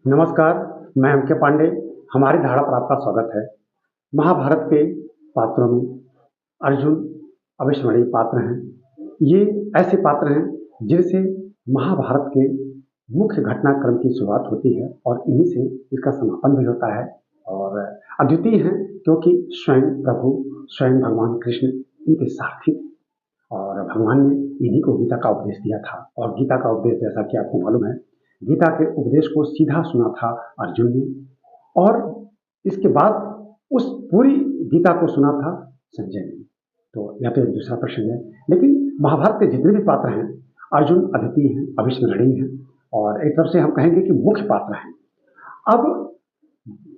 नमस्कार, मैं एम.के. पांडे। हमारी धारा पर आपका स्वागत है। महाभारत के पात्रों में अर्जुन अविस्मरणीय पात्र हैं। ये ऐसे पात्र हैं जिनसे महाभारत के मुख्य घटनाक्रम की शुरुआत होती है और इन्हीं से इसका समापन भी होता है। और अद्वितीय हैं क्योंकि स्वयं प्रभु, स्वयं भगवान कृष्ण इनके सारथी थे और भगवान ने इन्हीं को गीता का उपदेश दिया था। और गीता का उपदेश, जैसा कि आपको मालूम है, गीता के उपदेश को सीधा सुना था अर्जुन ने, और इसके बाद उस पूरी गीता को सुना था संजय ने। तो यह तो एक दूसरा प्रश्न है, लेकिन महाभारत के जितने भी पात्र हैं, अर्जुन अद्वितीय हैं, अविस्मरणीय हैं और एक तरफ से हम कहेंगे कि मुख्य पात्र हैं। अब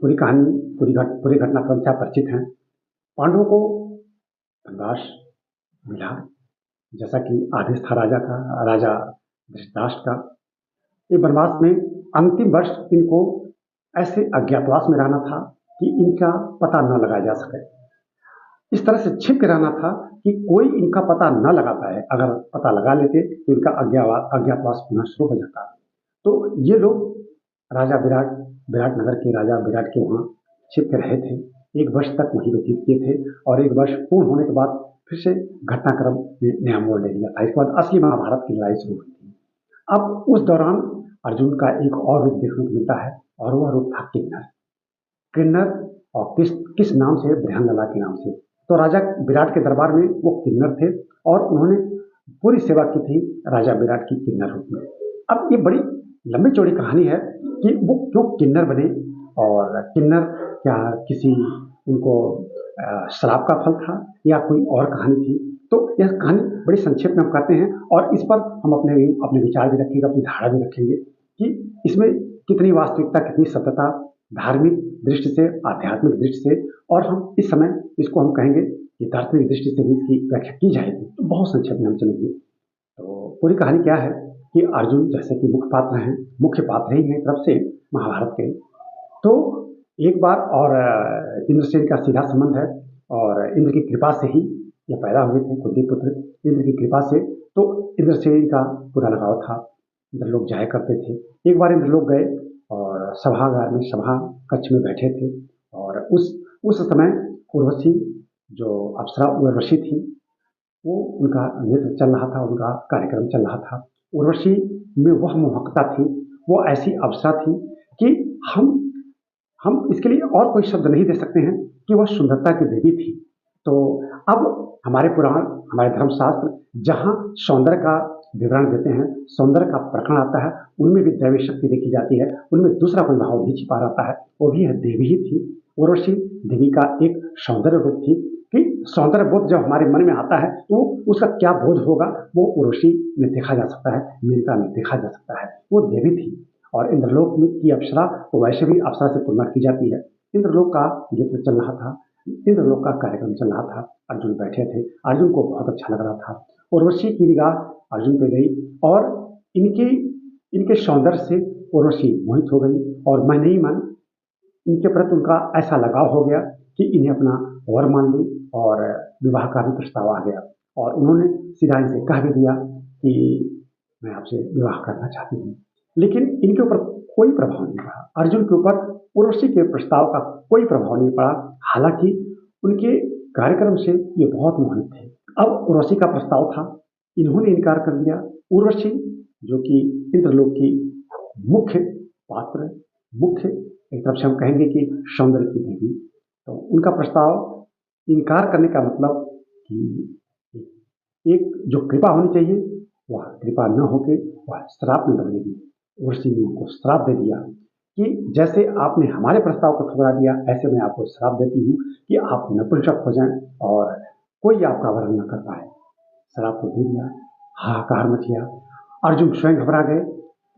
पूरी कहानी, पूरी घटनाक्रम से आप परिचित हैं। पांडवों को वनवास मिला, जैसा कि आदेश था राजा धृतराष्ट्र का। ये वनवास में अंतिम वर्ष इनको ऐसे अज्ञातवास में रहना था कि इनका पता न लगाया जा सके। इस तरह से छिप के रहना था कि कोई इनका पता न लगा पाए। अगर पता लगा लेते तो इनका अज्ञातवास पुनः शुरू हो जाता। तो ये लोग राजा विराट नगर के राजा विराट के वहाँ छिप के रहे थे। एक वर्ष तक वहीं व्यतीत किए थे और एक वर्ष पूर्ण होने के बाद फिर से घटनाक्रम ने नया मोड़ ले लिया था। इसके बाद असली महाभारत की लड़ाई शुरू हुई थी। अब उस दौरान अर्जुन का एक और रूप देखने को मिलता है और वह रूप था किन्नर। किन्नर और किस नाम से? बृहन्नला के नाम से। तो राजा विराट के दरबार में वो किन्नर थे और उन्होंने पूरी सेवा की थी राजा विराट की किन्नर रूप में। अब ये बड़ी लंबी चौड़ी कहानी है कि वो क्यों किन्नर बने और किन्नर क्या किसी उनको श्राप का फल था या कोई और कहानी थी। तो यह कहानी बड़ी संक्षेप में हम कहते हैं और इस पर हम अपने विचार भी रखेंगे, अपनी धारणा भी रखेंगे कि इसमें कितनी वास्तविकता, कितनी सत्यता, धार्मिक दृष्टि से, आध्यात्मिक दृष्टि से, और हम इस समय इसको हम कहेंगे कि दार्शनिक दृष्टि से भी इसकी व्याख्या की जाएगी। तो बहुत संक्षेप में हम चलेंगे। तो पूरी कहानी क्या है कि अर्जुन जैसे कि मुख्य पात्र ही हैं एक तरफ से महाभारत के। तो एक बार, और इंद्र से इनका सीधा संबंध है और इंद्र की कृपा से ही ये पैदा हुए थे, कुंती पुत्र। इंद्र की कृपा से, तो इंद्र से इनका पूरा लगाव था। इंद्रलोक जाया करते थे। एक बार इंद्रलोक गए और सभागार में, सभा कक्ष में बैठे थे और उस समय उर्वशी, जो अप्सरा उर्वशी थी, वो उनका नृत्य चल रहा था, उनका कार्यक्रम चल रहा था। उर्वशी में वह मोहकता थी, वो ऐसी अप्सरा थी कि हम इसके लिए और कोई शब्द नहीं दे सकते हैं कि वह सुंदरता की देवी थी। तो अब हमारे पुराण, हमारे धर्मशास्त्र जहाँ सौंदर्य का विवरण देते हैं, सौंदर्य का प्रकरण आता है, उनमें भी दैवी शक्ति देखी जाती है। उनमें दूसरा कोई भाव नहीं छिपा रहता है, वो भी है देवी ही थी। उर्वशी देवी का एक सौंदर्य रूप थी कि सौंदर्य बोध जब हमारे मन में आता है तो उसका क्या बोध होगा, वो उर्वशी में देखा जा सकता है, मेनका में देखा जा सकता है। वो देवी थी। और इंद्रलोक में की अप्सरा तो वैसे भी अप्सरा से तुलना की जाती है। इंद्रलोक का नृत्य चल रहा था, इंद्रलोक का कार्यक्रम चल रहा था। अर्जुन बैठे थे, अर्जुन को बहुत अच्छा लग रहा था। उर्वशी की निगाह अर्जुन पे गई और इनके सौंदर्य से उर्वशी मोहित हो गई और मन ही मन इनके प्रति उनका ऐसा लगाव हो गया कि इन्हें अपना वर मान ली और विवाह का भी प्रस्ताव आ गया। और उन्होंने सीधा इनसे कह भी दिया कि मैं आपसे विवाह करना चाहती हूँ। लेकिन इनके ऊपर कोई प्रभाव नहीं पड़ा, अर्जुन के ऊपर उर्वशी के प्रस्ताव का कोई प्रभाव नहीं पड़ा। हालांकि उनके कार्यक्रम से ये बहुत मोहित थे। अब उर्वशी का प्रस्ताव था, इन्होंने इनकार कर दिया। उर्वशी, जो कि इंद्रलोक की मुख्य पात्र, मुख्य, एक तरफ से हम कहेंगे कि सौंदर्य की देवी, तो उनका प्रस्ताव इनकार करने का मतलब कि एक जो कृपा होनी चाहिए वह कृपा न होके वह श्राप में बदलेगी। उर्वशी ने उनको श्राप दे दिया कि जैसे आपने हमारे प्रस्ताव को ठुकरा दिया, ऐसे मैं आपको श्राप देती हूँ कि आप नपुंसक हो जाएं और कोई आपका वरण न कर पाए। श्राप तो दे दिया, हाहाकार मच गया। अर्जुन स्वयं घबरा गए।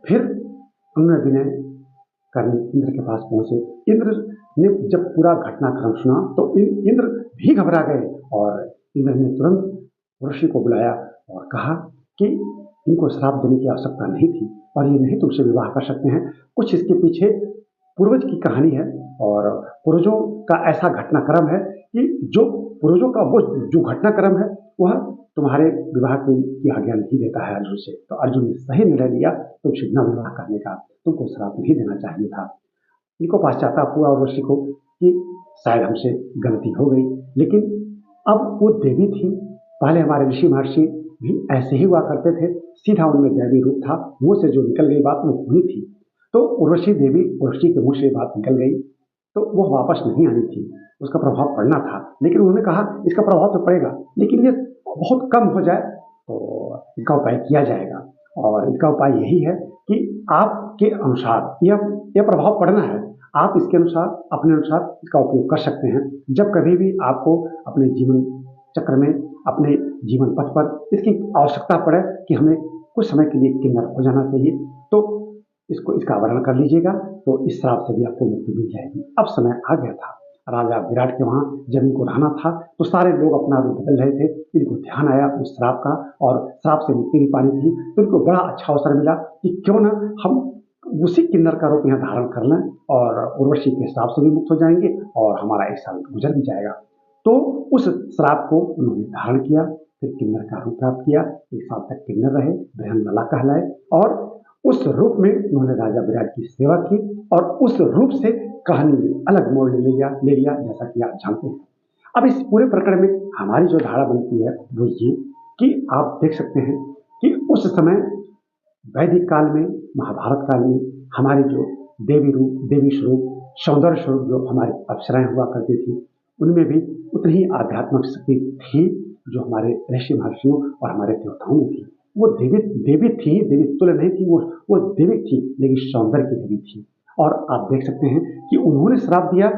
फिर उन्होंने विनय करने इंद्र के पास पहुंचे। इंद्र ने जब पूरा घटनाक्रम सुना तो इंद्र भी घबरा गए और इंद्र ने तुरंत ऋषि को बुलाया और कहा कि इनको श्राप देने की आवश्यकता नहीं थी और ये नहीं तुमसे विवाह कर सकते हैं। कुछ इसके पीछे पूर्वज की कहानी है और पूर्वजों का ऐसा घटनाक्रम है कि जो पूर्वजों का वो जो घटनाक्रम है वह तुम्हारे विवाह की आज्ञा नहीं देता है अर्जुन से। तो अर्जुन ने सही निर्णय लिया तुमसे न विवाह करने का, तुमको श्राप नहीं देना चाहिए था। इनको पश्चाताप हुआ और ऋषि को कि शायद हमसे गलती हो गई, लेकिन अब वो देवी थी। पहले हमारे ऋषि महर्षि भी ऐसे ही हुआ करते थे, सीधा उनमें दैवी रूप था, मुंह से जो निकल गई बात वो होनी थी। तो उर्वशी देवी, उर्वशी के मुंह से बात निकल गई तो वो वापस नहीं आनी थी, उसका प्रभाव पड़ना था। लेकिन उन्होंने कहा इसका प्रभाव तो पड़ेगा, लेकिन ये बहुत कम हो जाए तो इसका उपाय किया जाएगा। और इसका उपाय यही है कि आपके अनुसार यह प्रभाव पड़ना है, आप इसके अनुसार अपने अनुसार इसका उपयोग कर सकते हैं। जब कभी भी आपको अपने जीवन चक्र में, अपने जीवन पथ पर इसकी आवश्यकता पड़े कि हमें कुछ समय के लिए किन्नर हो जाना चाहिए, तो इसका आवरण कर लीजिएगा, तो इस श्राप से भी आपको मुक्ति मिल जाएगी। अब समय आ गया था, राजा विराट के वहां जब इनको रहना था तो सारे लोग अपना रूप बदल रहे थे। इनको ध्यान आया उस श्राप का और श्राप से मुक्ति भी पानी थी, तो इनको बड़ा अच्छा अवसर मिला कि क्यों ना हम उसी किन्नर का रूप यहाँ धारण कर लें और उर्वशी के श्राप से भी मुक्त हो जाएंगे और हमारा एक साल गुजर भी जाएगा। तो उस श्राप को उन्होंने धारण किया, फिर किन्नर का रूप प्राप्त किया, एक साल तक किन्नर रहे, बृहन्नला कहलाए और उस रूप में उन्होंने राजा विराट की सेवा की और उस रूप से कहानी में अलग मोड़ ले लिया जैसा कि आप जानते हैं। अब इस पूरे प्रकरण में हमारी जो धारणा बनती है वो ये कि आप देख सकते हैं कि उस समय वैदिक काल में, महाभारत काल में हमारे जो देवी रूप, देवी स्वरूप, सौंदर्य स्वरूप जो हमारी अप्सराएं हुआ करती थी, उनमें भी उतनी ही आध्यात्मिक शक्ति थी जो हमारे ऋषि महर्षियों और हमारे देवताओं में थी। वो देवी थी, देवी तुल्य नहीं थी, वो देवी थी लेकिन सौंदर्य की देवी थी। और आप देख सकते हैं कि उन्होंने श्राप दिया,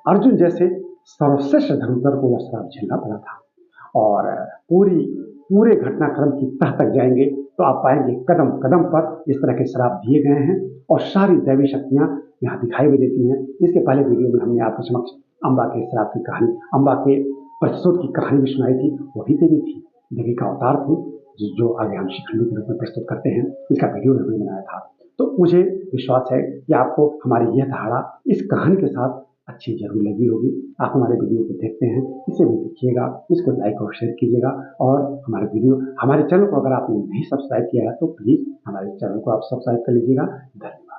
अर्जुन जैसे सर्वश्रेष्ठ धनुर्धर को वह श्राप झेलना पड़ा था। और पूरे घटनाक्रम की तह तक जाएंगे तो आप पाएंगे कदम कदम पर इस तरह के श्राप दिए गए हैं और सारी दैवी शक्तियां यहाँ दिखाई भी देती हैं। इसके पहले वीडियो में हमने आपके समक्ष अम्बा के श्राप की कहानी, अम्बा के प्रतिशोध की कहानी भी सुनाई थी। वो भी देवी थी, देवी का अवतार थी जो आगे हम शिखंडी के रूप में प्रस्तुत करते हैं। इसका वीडियो भी बनाया था। तो मुझे विश्वास है कि आपको हमारी यह धारणा इस कहानी के साथ अच्छी जरूर लगी होगी। आप हमारे वीडियो को देखते हैं, इसे भी देखिएगा, इसको लाइक और शेयर कीजिएगा और हमारे चैनल को अगर आपने नहीं सब्सक्राइब किया है तो प्लीज़ हमारे चैनल को आप सब्सक्राइब कर लीजिएगा। धन्यवाद।